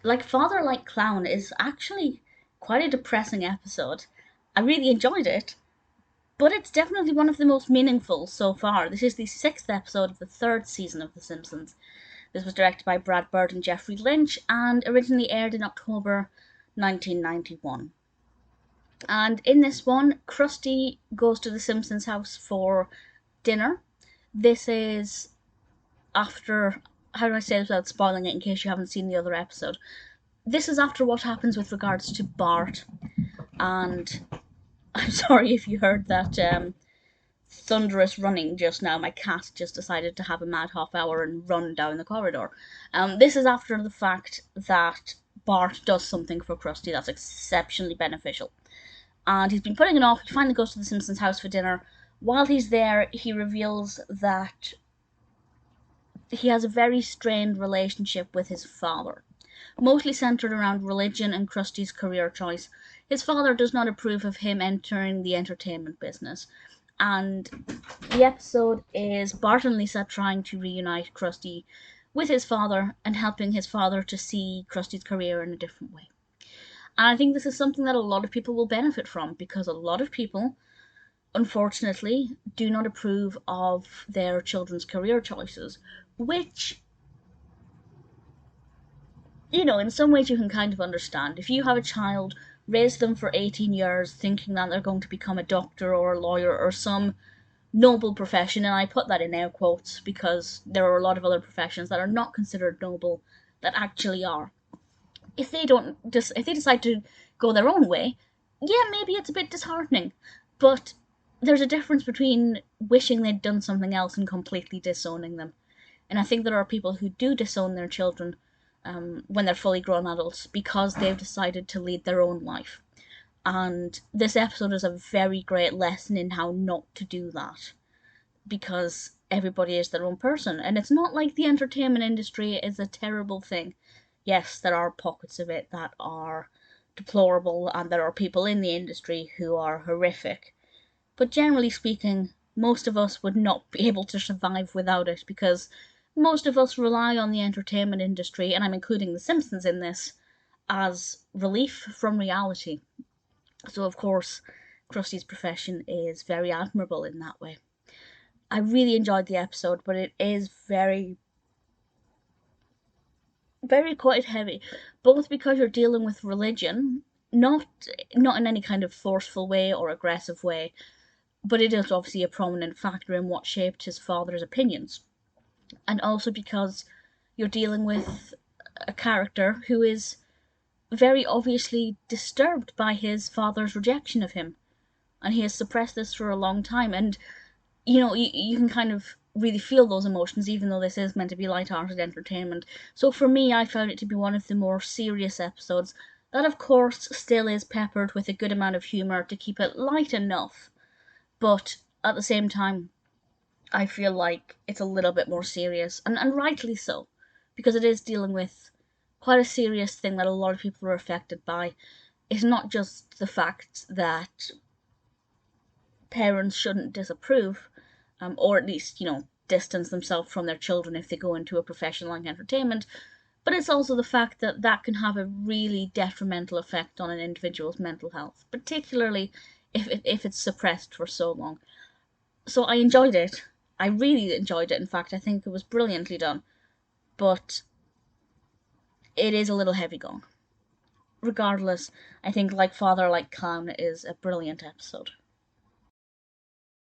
Like Father Like Clown is actually quite a depressing episode. I really enjoyed it, but it's definitely one of the most meaningful so far. This is the sixth episode of the third season of The Simpsons. This was directed by Brad Bird and Jeffrey Lynch and originally aired in October 1991. And in this one, Krusty goes to the Simpsons house for dinner. This is after. How do I say this without spoiling it in case you haven't seen the other episode? This is after what happens with regards to Bart, and I'm sorry if you heard that thunderous running just now. My cat just decided to have a mad half hour and run down the corridor. This is after the fact that Bart does something for Krusty that's exceptionally beneficial. And he's been putting it off. He finally goes to the Simpsons house for dinner. While he's there, he reveals that he has a very strained relationship with his father, mostly centered around religion and Krusty's career choice. His father does not approve of him entering the entertainment business, and the episode is Bart and Lisa trying to reunite Krusty with his father and helping his father to see Krusty's career in a different way. And I think this is something that a lot of people will benefit from because a lot of people, unfortunately, do not approve of their children's career choices, which, in some ways you can kind of understand. If you have a child, raise them for 18 years thinking that they're going to become a doctor or a lawyer or some noble profession, and I put that in air quotes because there are a lot of other professions that are not considered noble that actually are. If they decide to go their own way, yeah, maybe it's a bit disheartening, but there's a difference between wishing they'd done something else and completely disowning them. And I think there are people who do disown their children when they're fully grown adults because they've decided to lead their own life. And this episode is a very great lesson in how not to do that because everybody is their own person. And it's not like the entertainment industry is a terrible thing. Yes, there are pockets of it that are deplorable, and there are people in the industry who are horrific. But generally speaking, most of us would not be able to survive without it because most of us rely on the entertainment industry, and I'm including The Simpsons in this, as relief from reality. So, of course, Krusty's profession is very admirable in that way. I really enjoyed the episode, but it is very, very quite heavy, both because you're dealing with religion, not not in any kind of forceful way or aggressive way, but it is obviously a prominent factor in what shaped his father's opinions, and also because you're dealing with a character who is very obviously disturbed by his father's rejection of him, and he has suppressed this for a long time, and you can kind of really feel those emotions, even though this is meant to be light-hearted entertainment. So for me, I found it to be one of the more serious episodes. That, of course, still is peppered with a good amount of humour to keep it light enough, but at the same time, I feel like it's a little bit more serious, and rightly so, because it is dealing with quite a serious thing that a lot of people are affected by. It's not just the fact that parents shouldn't disapprove, or at least, distance themselves from their children if they go into a profession like entertainment, but it's also the fact that that can have a really detrimental effect on an individual's mental health, particularly if it's suppressed for so long. So I enjoyed it. I really enjoyed it. In fact, I think it was brilliantly done, but it is a little heavy going. Regardless, I think Like Father, Like Clown is a brilliant episode.